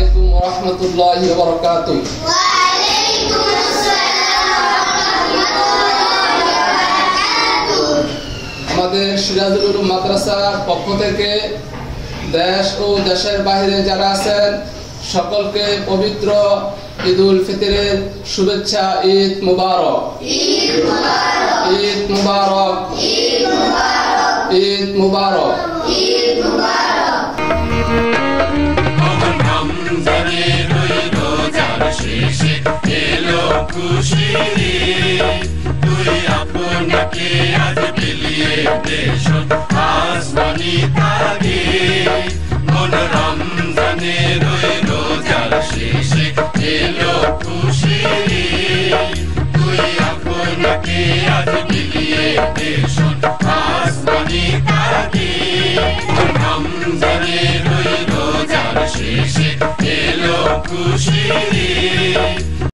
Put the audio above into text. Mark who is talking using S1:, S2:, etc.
S1: আলাইকুম ওয়া রাহমাতুল্লাহি ওয়া বারাকাতুহু।
S2: ওয়া আলাইকুম আসসালাম ওয়া রাহমাতুল্লাহি ওয়া বারাকাতুহু।
S1: আমাদের সিরাজুল উলুম মাদ্রাসার পক্ষ থেকে দেশ ও দেশের বাইরে যারা আছেন সকলকে পবিত্র ঈদুল ফিতরের শুভেচ্ছা। ঈদ মুবারক,
S2: ঈদ মুবারক,
S1: ঈদ মুবারক,
S2: ঈদ মুবারক,
S1: ঈদ মুবারক।
S2: ঈদ মুবারক।
S3: রমজানের রোজার শেষে এলো খুশির ঈদ, তুই আপনাকে আজ বিলিয়ে দেশ আসমানি তাগে। মন রমজানের রোজার শেষে এলো খুশির ঈদ, তুই আপনাকে আজ বিলিয়ে দেশ আসমানি তাগে। রমজানের রোজার শেষে এলো খুশির ঈদ।